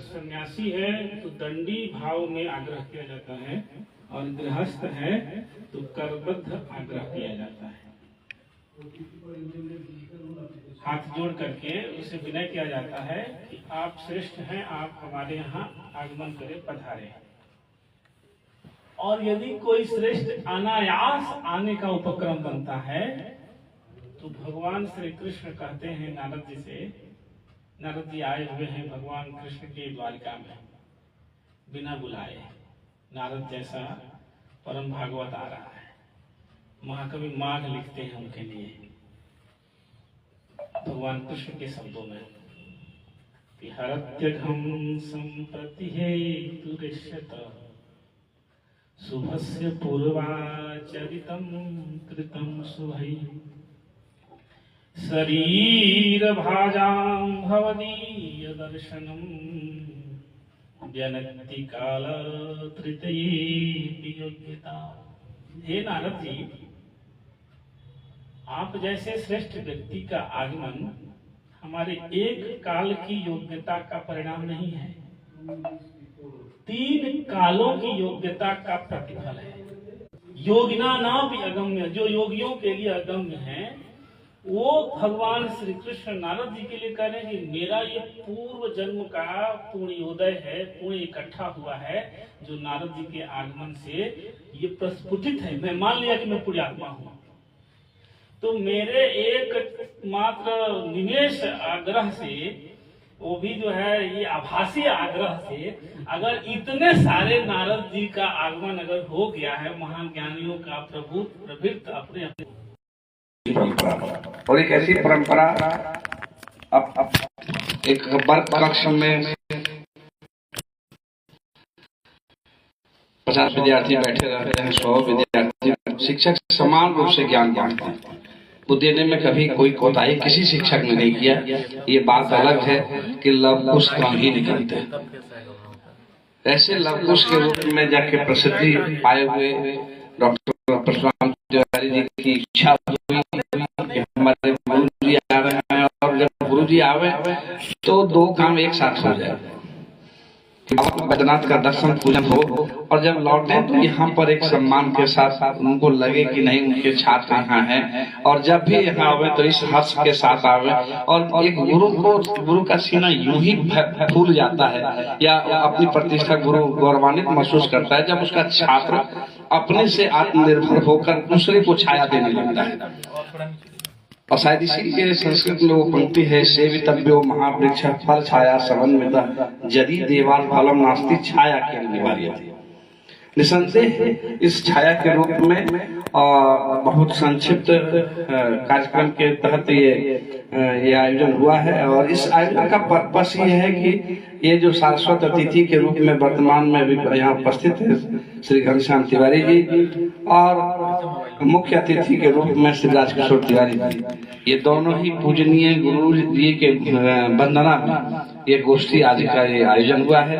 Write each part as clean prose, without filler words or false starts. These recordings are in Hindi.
सन्यासी है तो दंडी भाव में आग्रह किया जाता है, और गृहस्थ है तो करबद्ध आग्रह किया जाता है। हाथ जोड़ करके उसे विनय किया जाता है कि आप श्रेष्ठ हैं, आप हमारे यहाँ आगमन करें, पधारे। और यदि कोई श्रेष्ठ अनायास आने का उपक्रम बनता है तो भगवान श्री कृष्ण कहते हैं नारद जी से, नारद जी आए हुए हैं भगवान कृष्ण के द्वारिका में बिना बुलाए। नारद जैसा परम भागवत आ रहा है। महाकवि माघ लिखते हैं उनके लिए भगवान कृष्ण के शब्दों में कि हरत्यघम संप्रति हेतुरिष्यत शुभस्य पूर्वाचरितम कृतम शुभै शरीर भाजां भवदीय दर्शनम व्यनक्ति काल तृतीय योग्यता। हे नारद जी, आप जैसे श्रेष्ठ व्यक्ति का आगमन हमारे एक काल की योग्यता का परिणाम नहीं है, 3 कालों की योग्यता का प्रतिफल है। योगिना नाम भी अगम्य, जो योगियों के लिए अगम्य है, वो भगवान श्री कृष्ण नारद जी के लिए कह रहे हैं कि मेरा ये पूर्व जन्म का पुण्योदय है, पुण्य इकट्ठा हुआ है, जो नारद जी के आगमन से ये प्रस्फुटित है। मैं मान लिया कि मैं पुण्यात्मा हूँ, तो मेरे एक मात्र निमेष आग्रह से, वो भी जो है ये आभासी आग्रह से, अगर इतने सारे नारद जी का आगमन अगर हो गया है, महान ज्ञानियों का प्रभुत्व अपने अपने परंपरा, और एक ऐसी परंपरा अब एक वर्ग कक्ष में 50 विद्यार्थी बैठे रहते हैं, 100 विद्यार्थी, शिक्षक समान रूप से ज्ञान बांटते हैं। वो देने में कभी कोई कोताही किसी शिक्षक ने नहीं किया। ये बात अलग है कि लवकुश कम ही निकलते हैं। ऐसे लवकुश के रूप में जाके प्रसिद्धि पाए हुए डॉक्टर परशुराम तिवारी जी की इच्छा हुई कि हमारे गुरु जी आ रहे हैं, और जब गुरु जी आवे तो 2 काम एक साथ हो जाए, बैद्यनाथ का दर्शन पूजन हो, और जब लौटे तो यहाँ पर एक सम्मान के साथ उनको लगे कि नहीं उनके छात्र यहाँ हैं, और जब भी यहाँ आवे तो इस हर्ष के साथ आवे। और एक गुरु का सीना यूं ही फूल जाता है, या अपनी प्रतिष्ठा गुरु गौरवान्वित महसूस करता है, जब उसका छात्र अपने से आत्मनिर्भर होकर दूसरे को छाया देने लगता है। और शायद इसी के संस्कृत में वो पंक्ति है, सेवितव्यो महावृक्ष फल छाया समन्वित यदि देवाल फलम नास्ति छाया के अनिवार्य थी। निसंदेह इस छाया के रूप में बहुत संक्षिप्त कार्यक्रम के तहत ये आयोजन हुआ है। और इस आयोजन का पर्पस ये है कि ये जो शाश्वत अतिथि के रूप में वर्तमान में भी यहाँ उपस्थित है श्री घनश्याम तिवारी जी, और मुख्य अतिथि के रूप में श्री राजकिशोर तिवारी जी, ये दोनों ही पूजनीय गुरु जी के वंदना में ये गोष्ठी आज का ये आयोजन हुआ है,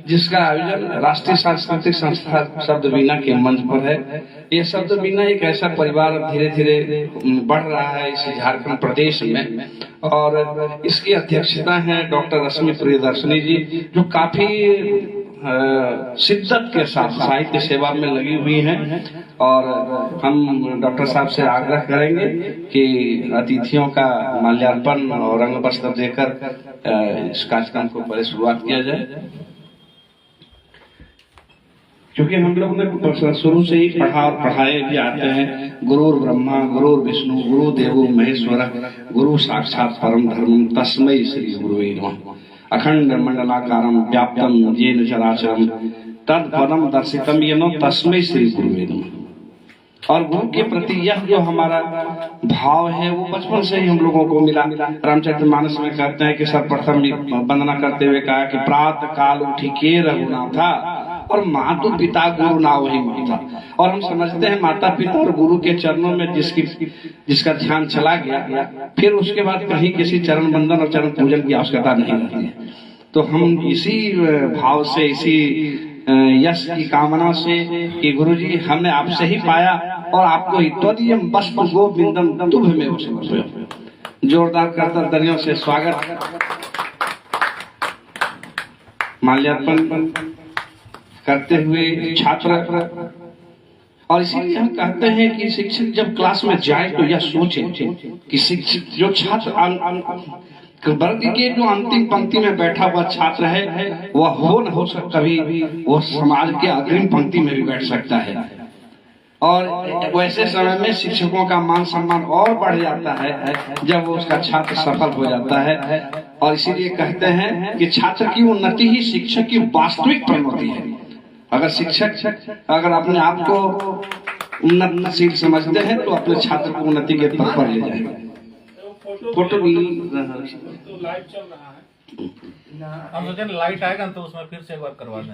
जिसका आयोजन राष्ट्रीय सांस्कृतिक संस्था शब्द बीना के मंच पर है। ये शब्द बीना एक ऐसा परिवार धीरे धीरे बढ़ रहा है इस झारखंड प्रदेश में, और इसकी अध्यक्षता है डॉक्टर रश्मि प्रियदर्शनी जी, जो काफी शिद्दत के साथ साहित्य सेवा में लगी हुई हैं। और हम डॉक्टर साहब से आग्रह करेंगे कि अतिथियों का माल्यार्पण और रंग वस्त्र देकर इस कार्यक्रम को पहले शुरुआत किया जाए। क्योंकि हम लोग ने शुरू से ही पढ़ा और पढ़ाए भी आते हैं, गुरुर ब्रह्मा गुरुर विष्णु गुरु देवो महेश्वर गुरु साक्षात परम धर्मम तस्मै श्री गुरुवे नमः। अखंड मंडलाकारम व्याप्तम येन चराचरम तद पदम दर्शितम येन तस्मै श्री गुरुवे नमः। और गुरु के प्रति यह जो हमारा भाव है वो बचपन से ही हम लोगों को मिला। रामचरितमानस में कहते हैं कि सर्वप्रथम वंदना करते हुए कहा कि प्रातः काल उठी के रघुनाथा, और मातु पिता गुरु ना वही माता। और हम समझते हैं माता पिता और गुरु के चरणों में जिसका ध्यान चला गया, फिर उसके बाद कहीं किसी चरण बंदन और चरण पूजन की आवश्यकता नहीं रहती है। तो हम इसी भाव से, इसी यश की कामना से कि गुरु जी हमने आपसे ही पाया और आपको त्वदीयम वस्तु गोविंदम तुभमेव समर्पयामि। जोरदार करतल ध्वनियों से स्वागत। माल्यार्पण करते हुए छात्र, और इसीलिए हम कहते हैं कि शिक्षक जब क्लास में जाए तो यह सोचे कि शिक्षक जो छात्र वर्ग के जो अंतिम पंक्ति में बैठा हुआ छात्र है वह हो न हो कभी वो समाज के अग्रिम पंक्ति में भी बैठ सकता है, और वैसे समय में शिक्षकों का मान सम्मान और बढ़ जाता है जब वो उसका छात्र सफल हो जाता है। और इसीलिए कहते हैं कि छात्र की उन्नति ही शिक्षक की वास्तविक प्रगति है। अगर शिक्षक अगर अपने आप को उन्नतशील समझते हैं तो अपने छात्र को उन्नति के पथ पर ले जाएंगे। फोटो भी तो लाइव चल रहा है, हम सोचे लाइट आएगा तो उसमें फिर से एक बार करवा दें।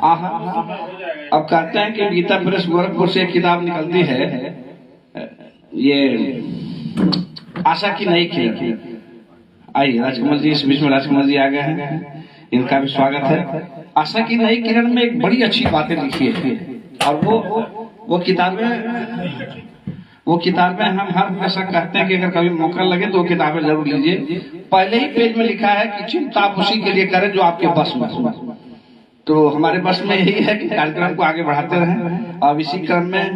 अब कहते हैं कि गीता प्रेस गोरखपुर से एक किताब निकलती है, ये आशा की नई किरण। आइए राजकमल जी, इस बीच में राजकमल जी आ गए हैं, इनका भी स्वागत है। आशा की नई किरण में एक बड़ी अच्छी बातें लिखी है, और वो किताबें हम हर हमेशा कहते हैं कि अगर कभी मौका लगे तो वो किताबें जरूर लीजिए। पहले ही पेज में लिखा है कि चिंता आप उसी के लिए करें जो आपके बस में हो। तो हमारे बस में यही है कि कार्यक्रम को आगे बढ़ाते रहें। अब इसी क्रम में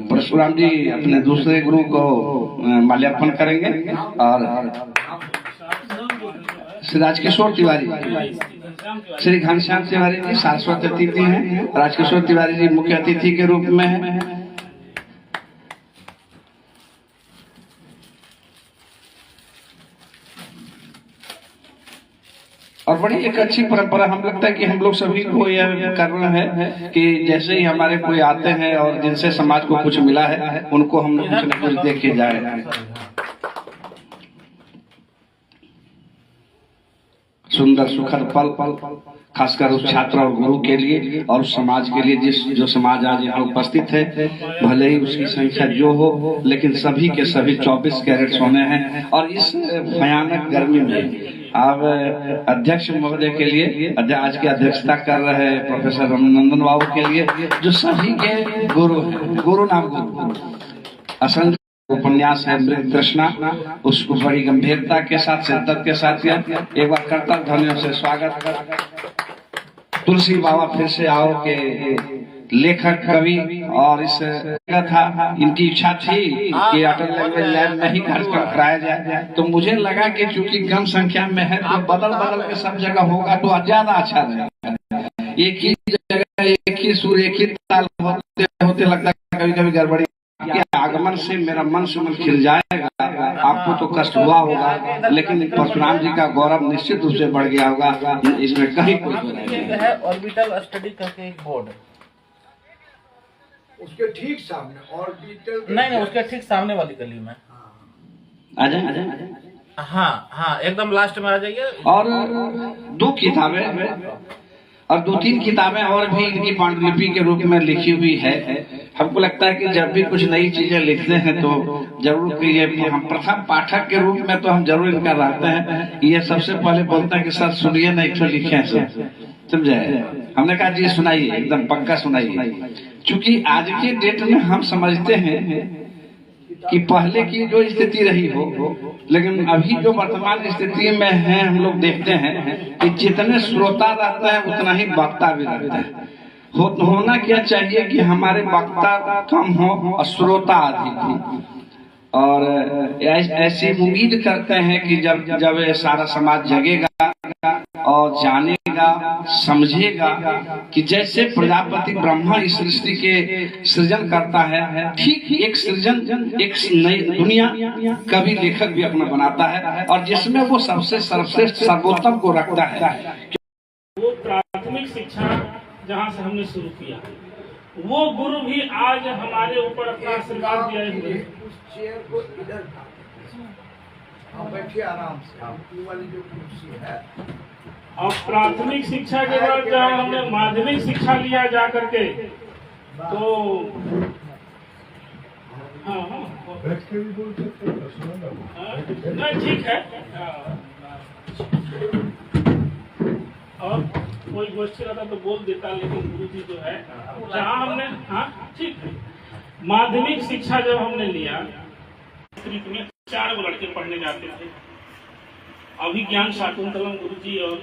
परशुराम जी अपने दूसरे गुरु को माल्यार्पण करेंगे, और श्री राजकिशोर तिवारी, श्री घनश्याम तिवारी जी शाश्वत अतिथि हैं, राजकिशोर तिवारी जी मुख्य अतिथि के रूप में हैं। और बड़ी एक अच्छी परंपरा हम लगता है कि हम लोग सभी को यह करना है कि जैसे ही हमारे कोई आते हैं और जिनसे समाज को कुछ मिला है उनको हम कुछ न कुछ दे के जाए। सुंदर सुखद पल खासकर उस छात्र और गुरु के लिए और समाज के लिए, जो समाज आज यहाँ उपस्थित है, भले ही उसकी संख्या जो हो, लेकिन सभी के सभी 24 कैरेट सोने हैं। और इस भयानक गर्मी में अब अध्यक्ष महोदय के लिए आज की अध्यक्षता कर रहे प्रोफेसर रमनंदन बाबू के लिए, जो सभी के गुरु हैं, गुरु नाम गुरु असंख्य उपन्यास है मृग तृष्णा, उसको बड़ी गंभीरता के साथ शिद्दत के साथ किया। एक बार कर्तव्य ध्वनियों से स्वागत। तुलसी बाबा फिर से आओ के लेखक कवि, और इस था इनकी इच्छा थी कि अटल लैंग्वेज लैब में ही कार्यक्रम कराया जाए, तो मुझे लगा कि चूंकि कम संख्या में है तो बदल बदल के सब जगह होगा तो ज्यादा अच्छा रहेगा। एक ही जगह एक ही सुर एक ही ताल होते होते लगता है कभी कभी गड़बड़ी। आपके आगमन से मेरा मन सुमन खिल जाएगा, आपको तो कष्ट हुआ होगा, लेकिन परशुराम जी का गौरव निश्चित रूप से बढ़ गया होगा, इसमें कहीं कोई नहीं है। ऑर्बिटल स्टडी करके एक बोर्ड, उसके ठीक सामने ऑर्बिटल नहीं उसके ठीक सामने वाली गली में आ जाए। हाँ एकदम लास्ट में आ जाइए। और 2 किताबें और 2-3 किताबें और भी इनकी पांडुलिपि के रूप में लिखी हुई है। हमको लगता है कि जब भी कुछ नई चीजें लिखते हैं तो जरूर कि ये हम प्रथम पाठक के रूप में तो हम जरूर इनका रहते हैं। ये सबसे पहले बोलते हैं कि सर सुनिए नहीं तो लिखे हैं सर, समझे। हमने कहा जी सुनाइए, एकदम पक्का सुनाइए, क्योंकि आज के डेट में हम समझते हैं कि पहले की जो स्थिति रही हो, लेकिन अभी जो वर्तमान स्थिति में है हम लोग देखते हैं कि जितने श्रोता रहता है उतना ही वक्ता भी रहता है। होना क्या चाहिए कि हमारे वक्ता कम हो और श्रोता अधिक हो। और ऐसी उम्मीद करते हैं कि जब सारा समाज जगेगा और जानेगा समझेगा कि जैसे प्रजापति ब्रह्मा इस सृष्टि के सृजन करता है, ठीक एक सृजन एक नई दुनिया कभी लेखक भी अपना बनाता है, और जिसमें वो सबसे सर्वश्रेष्ठ सर्वोत्तम को रखता है। वो प्राथमिक शिक्षा जहाँ से हमने शुरू किया, वो गुरु भी आज हमारे ऊपर अपना आशीर्वाद दिए हुए। उस चेयर को इधर बैठिए आराम से, आपकी वाली जो कुर्सी है। और प्राथमिक शिक्षा के बाद जब हमने माध्यमिक शिक्षा लिया जा करके, तो नहीं ठीक है। और कोई गोष्ठी रहता तो बोल देता, लेकिन गुरु जी जो है जहाँ हमने ठीक है माध्यमिक शिक्षा जब हमने लिया, में 4 लड़के पढ़ने जाते थे। अभिज्ञान शाकुंतलम गुरु जी और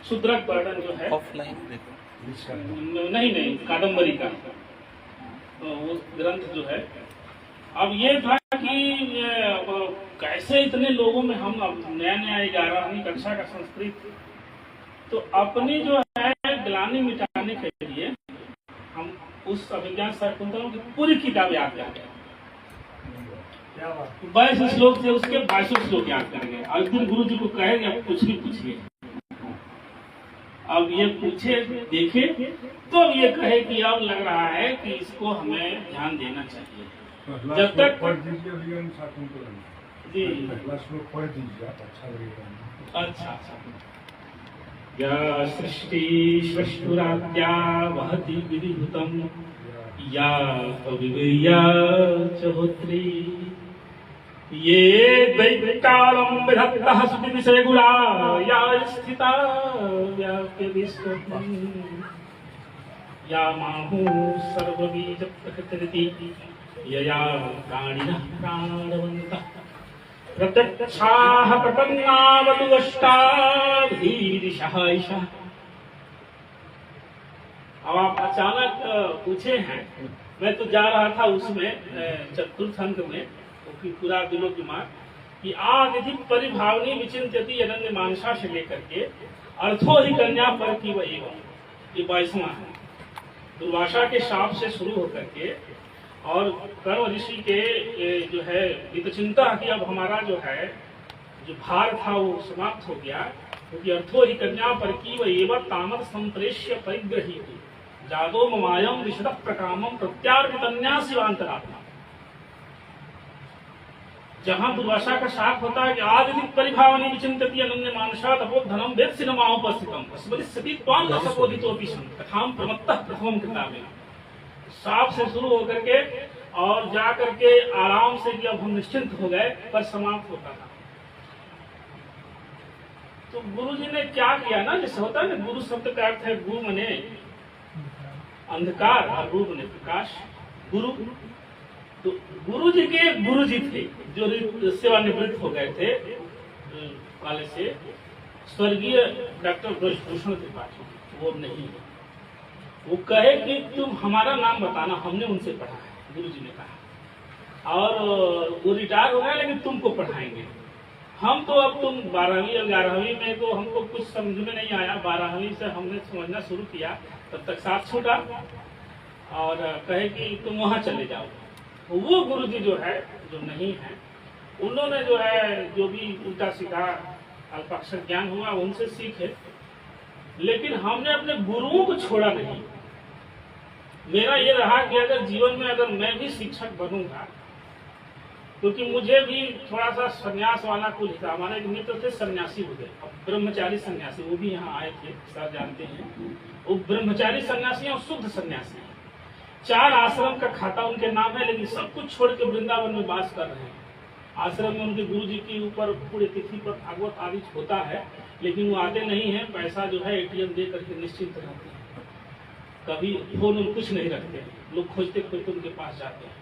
शूद्रक वर्णन जो है ऑफलाइन देखो। नहीं कादम्बरी का वो ग्रंथ जो है। अब ये था कि अब कैसे इतने लोगों में हम अब नया 11वीं कक्षा का संस्कृत, तो अपनी जो है ग्लानि मिटाने के लिए हम उस अभिज्ञान शाकुंतलम की पूरी किताब याद करते हैं। 22 श्लोक थे, उसके 22 श्लोक याद करेंगे। अब दिन गुरु जी को कहेंगे अब कुछ भी पूछिए। अब ये पूछे देखे तो अब ये कहे कि अब लग रहा है कि इसको हमें ध्यान देना चाहिए। जब तक जी अच्छा या सृष्टि सृष्टुराद्या वहति विधिभूतम या कविया चहोत्री ये दैत्यालम विधत्तः सुति विषय गुणा या स्थिता व्याप्य विश्वम् या माहु सर्वबीज प्रकृतिरिति यया प्राणिनः प्राणवन्तः प्रत्यक्षाः प्रपन्नावतु अष्टाधीरिषः ईशः। अब आप अचानक पूछे हैं, मैं तो जा रहा था उसमें चतुर्थ अंक में पूरा दिनों की मार कि आदि परिभावनी विचिंत्यति अनन्य मानसा से लेकर के अर्थो ही कन्या पर की वह एवं, ये 22वां है। दुर्वासा के शाप से शुरू होकर के और कर्म ऋषि के जो है विचिंता कि अब हमारा जो है जो भार था वो समाप्त हो गया, क्योंकि अर्थो ही कन्या पर की वह एवं तामत संप्रेष्य परिग्रही जादो ममायम विशद प्रकामम प्रत्यार्पितन्या शिवांतरात्मा। जहां दुर्वासा का शाप होता है कि आदि परिभावनी विचिंतति अनन्य मानसा तपोधनम वेद सिनेमापस्थितम स्मृति त्वां न सकोदितोपि कथाम प्रमत्तः प्रथमम किताबेन। शाप से शुरू होकर के और जा करके आराम से कि अब हम निश्चिंत हो गए पर समाप्त होता था। तो गुरु जी ने क्या किया ना, जैसे होता है ना, गुरु शब्द का अर्थ है गुरु मने अंधकार और रूप ने प्रकाश। गुरु तो गुरु जी के गुरु जी थे जो सेवानिवृत्त हो गए थे कॉलेज से, स्वर्गीय डॉक्टर ब्रजभूषण त्रिपाठी। वो नहीं है, वो कहे कि तुम हमारा नाम बताना, हमने उनसे पढ़ा है, गुरु जी ने कहा। और वो रिटायर हो गए लेकिन तुमको पढ़ाएंगे हम। तो अब तुम 12वीं और 11वीं में तो हमको कुछ समझ में नहीं आया, 12वीं से हमने समझना शुरू किया, तब तक साथ छूटा और कहे कि तुम वहां चले जाओ। वो गुरु जी जो है जो नहीं है, उन्होंने जो है जो भी उल्टा सीधा अल्पाक्षर ज्ञान हुआ उनसे सीखे, लेकिन हमने अपने गुरुओं को छोड़ा नहीं। मेरा ये रहा कि अगर जीवन में अगर मैं भी शिक्षक बनूंगा, क्योंकि मुझे भी थोड़ा सा संन्यास वाला कुछ था। हमारे एक मित्र थे सन्यासी हो गए, अब ब्रह्मचारी सन्यासी, वो भी यहाँ आए थे, सर जानते हैं। वो ब्रह्मचारी सन्यासी और शुद्ध सन्यासी, 4 आश्रम का खाता उनके नाम है, लेकिन सब कुछ छोड़ के वृंदावन में वास कर रहे हैं। आश्रम में उनके गुरु जी के ऊपर पूरे तिथि पर भागवत आदि होता है, लेकिन वो आते नहीं है। पैसा जो है ATM दे करके निश्चिंत रहते हैं, कभी फोन कुछ नहीं रखते, लोग खोजते खोजते उनके पास जाते हैं।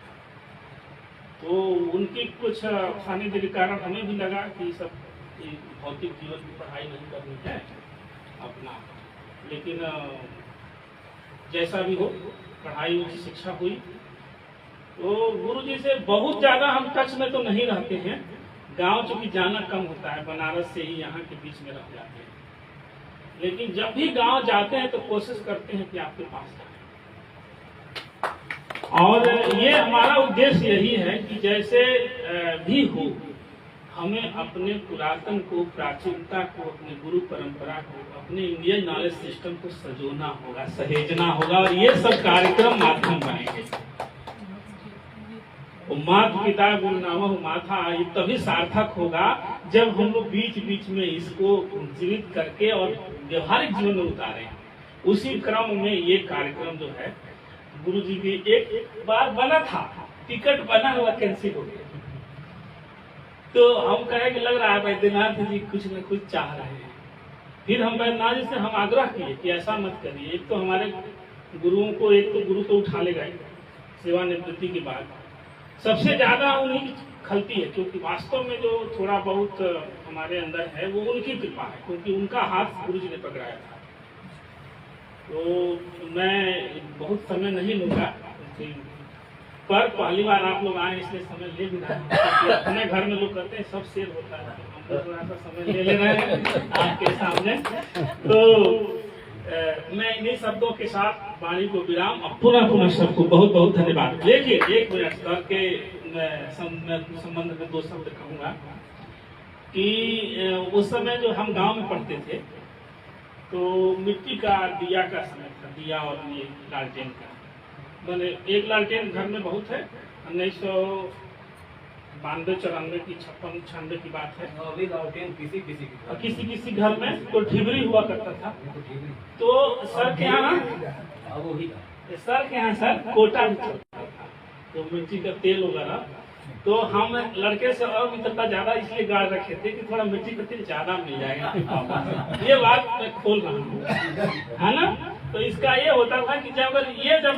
तो उनकी कुछ सानिध्य के कारण हमें भी लगा कि सब भौतिक जीवन की पढ़ाई नहीं करनी है अपना, लेकिन जैसा भी हो पढ़ाई उच्च शिक्षा हुई। तो गुरु जी से बहुत ज्यादा हम टच में तो नहीं रहते हैं, गांव चूंकि जाना कम होता है, बनारस से ही यहाँ के बीच में रह जाते हैं, लेकिन जब भी गांव जाते हैं तो कोशिश करते हैं कि आपके पास जाए। और ये हमारा उद्देश्य यही है कि जैसे भी हो, हमें अपने पुरातन को, प्राचीनता को, अपने गुरु परंपरा को, अपने इंडियन नॉलेज सिस्टम को सजोना होगा, सहेजना होगा, और ये सब कार्यक्रम माध्यम बनेंगे। माता पिता गुरु नामा माथा, ये तभी सार्थक होगा जब हम लोग बीच बीच में इसको जीवित करके और व्यवहारिक जीवन में उतारें। उसी क्रम में ये कार्यक्रम जो है गुरु जी की एक बार बना था, टिकट बना हुआ कैंसिल हो गया। तो हम कहे कि लग रहा है बैद्यनाथ जी कुछ न कुछ चाह रहे हैं। फिर हम बैद्यनाथ जी से हम आग्रह किए कि ऐसा मत करिए, एक तो हमारे गुरुओं को, एक तो गुरु तो उठा ले गए सेवानिवृत्ति के बाद, सबसे ज्यादा उन्हीं की खलती है, क्योंकि वास्तव में जो थोड़ा बहुत हमारे अंदर है वो उनकी कृपा है, क्योंकि उनका हाथ गुरु जी ने पकड़ाया था। तो मैं बहुत समय नहीं लूंगा, पर पहली बार आप लोग आए इसलिए समय ले भी रहे हैं। अपने घर में लोग कहते हैं सब शेर होता है, हम लोग थोड़ा सा समय ले रहे हैं आपके सामने। तो मैं इन्हीं शब्दों के साथ वाणी को विराम, अब पुनः सबको बहुत बहुत धन्यवाद। देखिए, एक मिनट सर के संबंध में दो शब्द कहूँगा कि उस समय जो हम गांव में पढ़ते थे तो मिट्टी का दिया का समय था, दिया और ये लालटेन का, मैंने एक लालटेन घर में बहुत है। 1992-94 की 56-96 की बात है। अभी लालटेन किसी घर में तो ढिबरी हुआ करता था। तो सर के यहाँ सर कोटा भी चलता था, तो मिट्टी का तेल वगैरह। तो हम लड़के से और मित्रता ज्यादा इसलिए गाड़ रखे थे कि थोड़ा मिट्टी का तेल ज्यादा मिल जाएगा। ये बात मैं खोल रहा हूँ, है ना। तो इसका ये होता था कि जब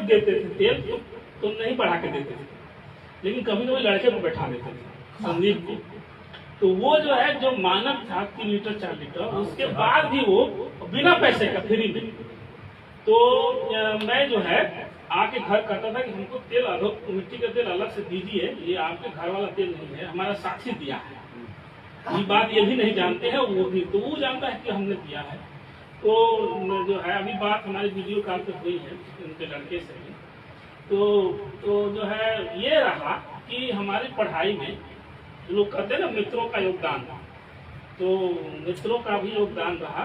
देते थे तेल तो नहीं बढ़ा के देते थे, लेकिन कभी कभी लड़के को बैठा देते थे, संदीप को। तो वो जो है जो मानक था 3 लीटर 4 लीटर, उसके बाद भी वो बिना पैसे का फ्री में। तो मैं जो है आके घर करता था कि हमको तेल अलग, मिट्टी का तेल अलग से दीजिए, ये आपके घर वाला तेल नहीं है, हमारा साक्षी दिया है। ये बात ये भी नहीं जानते हैं वो भी, तो वो जानता है कि हमने दिया है। तो जो है अभी बात हमारी वीडियो कॉल पे हुई है उनके लड़के से भी। तो जो है ये रहा कि हमारी पढ़ाई में लोग कहते हैं ना मित्रों का योगदान, तो मित्रों का भी योगदान रहा।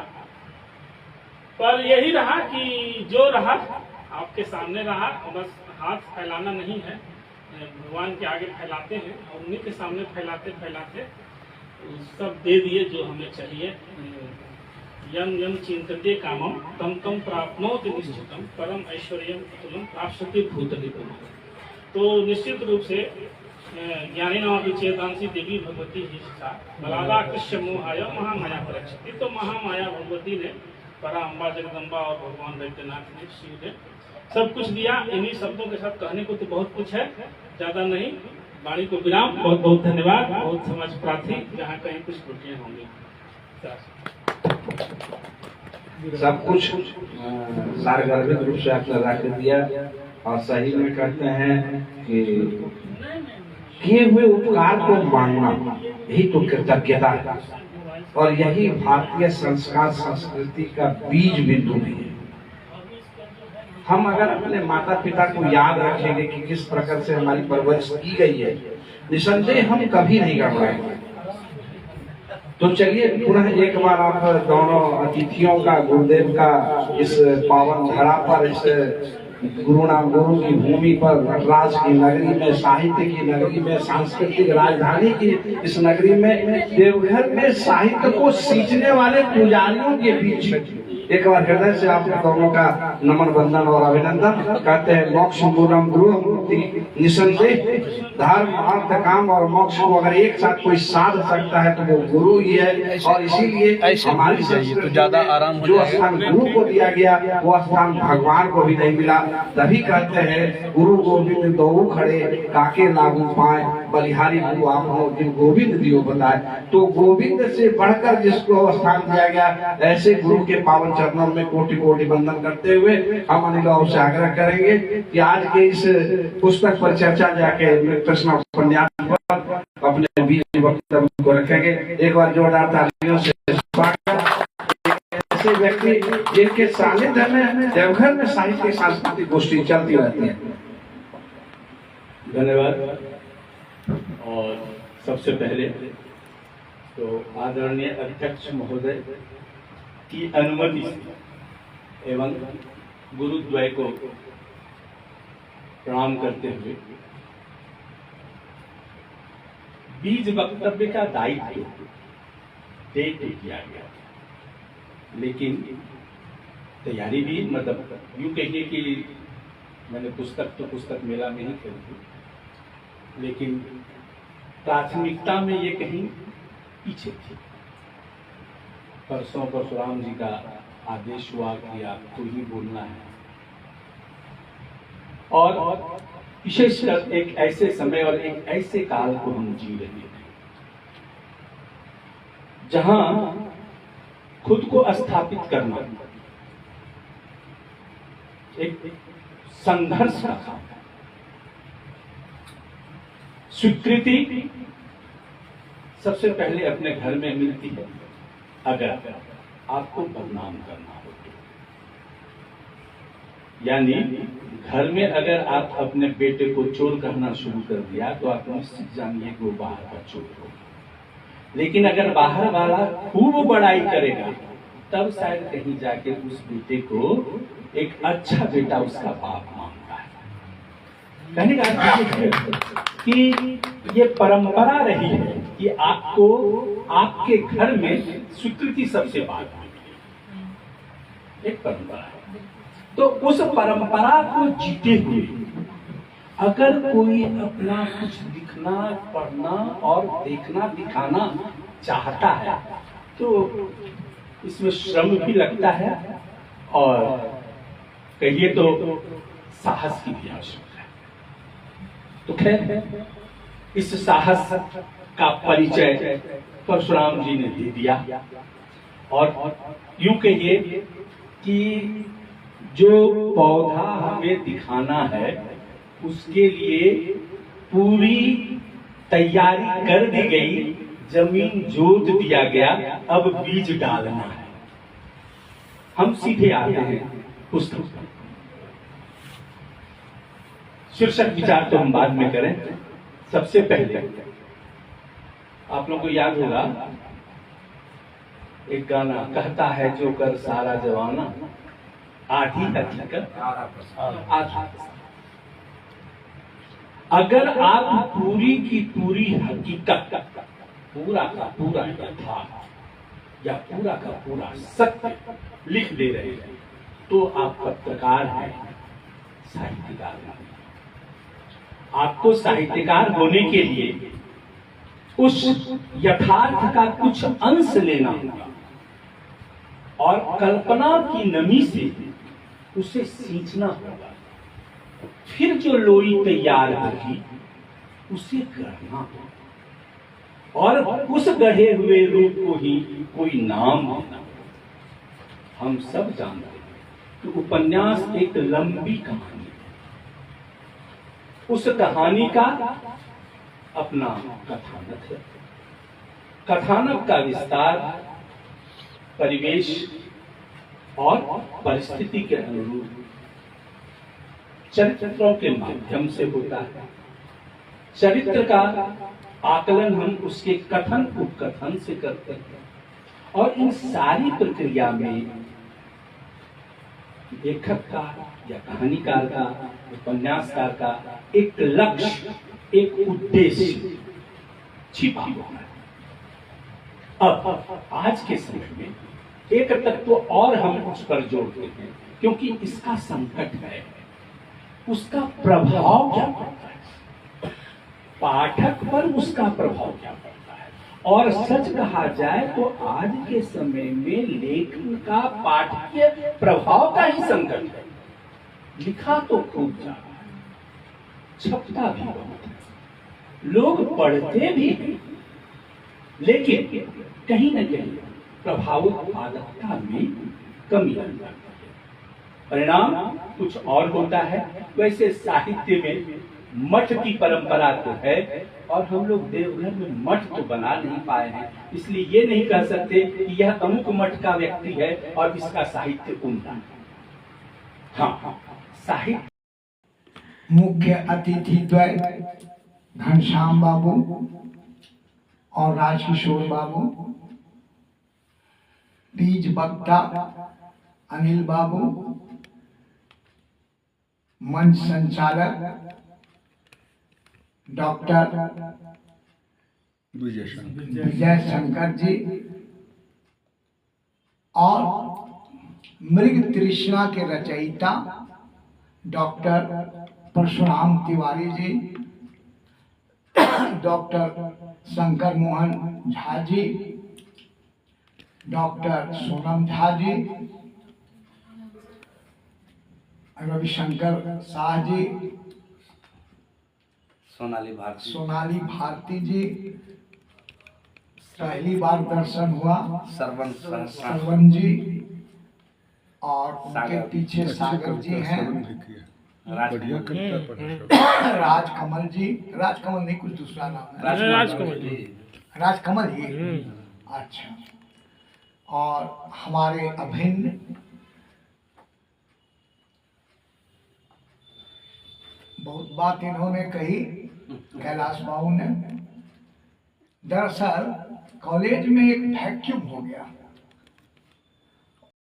पर यही रहा कि जो रहा आपके सामने रहा, बस हाथ फैलाना नहीं है, भगवान के आगे फैलाते हैं और उन्हीं के सामने फैलाते फैलाते सब दे दिए जो हमें चाहिए। यम यम चिंतते कामम तम तम प्राप्नोति निश्चितम परम ऐश्वर्यम अतुलम प्राप्स्यते भूतलिपुम। तो निश्चित रूप से ज्ञानिनामपि चेतांसी देवी भगवती ही सा बलादा कृष्य मोहाय महामाया परीक्षित। तो महामाया भगवती ने, परा अम्बा जगदम्बा और भगवान वैद्यनाथ ने, शिव ने सब कुछ दिया। इन्हीं शब्दों के साथ कहने को तो बहुत कुछ है, ज्यादा नहीं। वाणी को विराम, बहुत बहुत धन्यवाद। बहुत समझ प्रार्थी, जहाँ कहीं कुछ त्रुटियां होंगी सब कुछ सारगर्भित रूप से आपने रख दिया। और सही में कहते हैं कि किए हुए उपकार को मानना यही तो कृतज्ञता है, और यही भारतीय संस्कार संस्कृति का बीज बिंदु भी है। हम अगर अपने माता पिता को याद रखेंगे कि किस प्रकार से हमारी परवरिश की गई है, निसंदेह हम कभी नहीं गड़बड़ाएंगे। तो चलिए पुनः एक बार आप दोनों अतिथियों का, गुरुदेव का, इस पावन धरा पर, इस गुरु की भूमि पर, नटराज की नगरी में, साहित्य की नगरी में, सांस्कृतिक राजधानी की इस नगरी में, देवघर में साहित्य को सींचने वाले पुजारियों के बीच एक बार हृदय से आप दोनों का नमन वंदन और अभिनंदन। कहते हैं मोक्ष मूलम गुरु मूर्ति, निसंदेह धर्म अर्थ काम और मोक्ष को अगर एक साथ कोई साध सकता है तो वो गुरु ही है। और इसीलिए हमारी संस्कृति ज्यादा आराम हो जो स्थान गुरु को दिया गया वो स्थान भगवान को भी नहीं मिला। तभी कहते हैं गुरु गोविंद दो खड़े काके लागू पाए, बलिहारी गुरु आप हो जिन गोविंद दियो बताए। तो गोविंद से बढ़कर जिसको स्थान दिया गया, ऐसे गुरु के पावन चरणों में कोटि कोटि वंदन करते हुए हम अनिल से आग्रह करेंगे कि आज के इस पुस्तक पर चर्चा जाके कृष्ण उपन्यास पर अपने बीच वक्तव्य को रखेंगे। एक बार जोरदार तालियों से स्वागत। ऐसे व्यक्ति जिनके सानिध्य में देवघर में साहित्य सांस्कृतिक गोष्ठी चलती रहती है। धन्यवाद। और सबसे पहले तो आदरणीय अध्यक्ष महोदय की अनुमति से एवं गुरुद्वय को प्रणाम करते हुए बीज वक्तव्य का दायित्व दे किया गया, लेकिन तैयारी भी मतलब यूं कहिए कि मैंने पुस्तक मेला में ही खरीदी, लेकिन प्राथमिकता में ये कहीं पीछे थी। परसों परशुराम जी का आदेश हुआ कि आपको ही बोलना है, और विशेषकर एक ऐसे समय और एक ऐसे काल को हम जी रहे हैं जहां खुद को स्थापित करना एक संघर्ष का काम है। स्वीकृति सबसे पहले अपने घर में मिलती है अगर आपको बदनाम करना हो तो। यानी घर में अगर आप अपने बेटे को चोर कहना शुरू कर दिया तो आप निश्चित जानिए कि वो बाहर का चोर होगा। लेकिन अगर बाहर वाला खूब बड़ाई करेगा तब शायद कहीं जाके उस बेटे को एक अच्छा बेटा उसका बाप मानता है। कहने का अर्थ ये है कि ये परंपरा रही है कि आपको आपके घर में स्वीकृति सबसे बाद में एक परंपरा है। तो उस परंपरा को जीते हुए अगर कोई अपना कुछ दिखना, पढ़ना और देखना, दिखाना चाहता है तो इसमें श्रम भी लगता है और कहिए तो साहस की भी आवश्यकता है। तो खैर इस साहस का परिचय परशुराम जी ने दे दिया और यूं कहिए कि जो पौधा हमें दिखाना है उसके लिए पूरी तैयारी कर दी गई, जमीन जोत दिया गया, अब बीज डालना है। हम सीधे आते हैं पुस्तक पर। शीर्षक विचार तो हम बाद में करें। सबसे पहले आप लोगों को याद होगा एक गाना, कहता है जो कर सारा जवाना आधी हकीकत आधा। अगर आप पूरी की पूरी हकीकत, पूरा का पूरा यथार्थ या पूरा का पूरा सत्य लिख दे रहे हैं तो आप पत्रकार हैं, साहित्यकार हैं। आपको साहित्यकार होने के लिए उस यथार्थ का कुछ अंश लेना होगा और कल्पना की नमी से उसे सींचना होगा। फिर जो लोई तैयार होगी उसे गढ़ना होगा और उस गढ़े हुए रूप को ही कोई नाम देना होगा। हम सब जानते हैं कि उपन्यास एक लंबी कहानी है। उस कहानी का अपना कथानक है। कथानक का विस्तार परिवेश और परिस्थिति के अनुरूप चरित्रों के माध्यम से होता है। चरित्र का आकलन हम उसके कथन उपकथन से करते हैं और इन सारी प्रक्रिया में लेखक का या कहानीकार का, उपन्यासकार का एक लक्ष्य, एक उद्देश्य छिपा हुआ है। अब आज के समय में एक तत्व और हम उस पर जोड़ते हैं क्योंकि इसका संकट है, उसका प्रभाव क्या पड़ता है, पाठक पर उसका प्रभाव क्या पड़ता है। और सच कहा जाए तो आज के समय में लेखन का पाठकीय प्रभाव का ही संकट है। लिखा तो खूब जा रहा है, छपता भी बहुत है, लोग पढ़ते भी हैं, लेकिन कहीं न कहीं प्रभाव उत्पादकता में कमी आ जाती है। परिणाम कुछ और होता है। वैसे साहित्य में मठ की परंपरा तो है और हम लोग देवघर में मठ तो बना नहीं पाए हैं, इसलिए ये नहीं कह सकते कि यह अमुक मठ का व्यक्ति है और इसका साहित्य उम्दा है। हाँ, साहित्य मुख्य अतिथि द्वय घनश्याम बाबू और राजकिशोर बाबू, बीज वक्ता अनिल बाबू, मंच संचालक डॉक्टर विजय शंकर जी और मृग तृष्णा के रचयिता doctor Parshuram Tiwari ji, doctor Shankar Mohan Jha ji, doctor Sonam Jha ji, Ravishankar Shah ji, Sonali Bharti, Sonali Bharti जी, पहली बार दर्शन हुआ। सरवन सहस्रा, सरवन जी, और उनके पीछे सागर जी हैं, राजकमल जी, राजकमल नहीं कुछ दूसरा नाम है, राजकमल ही। अच्छा, और हमारे अभिन्न बहुत बात इन्होंने कही, कैलाश बाबू ने। दरअसल कॉलेज में एक वैक्यूम हो गया।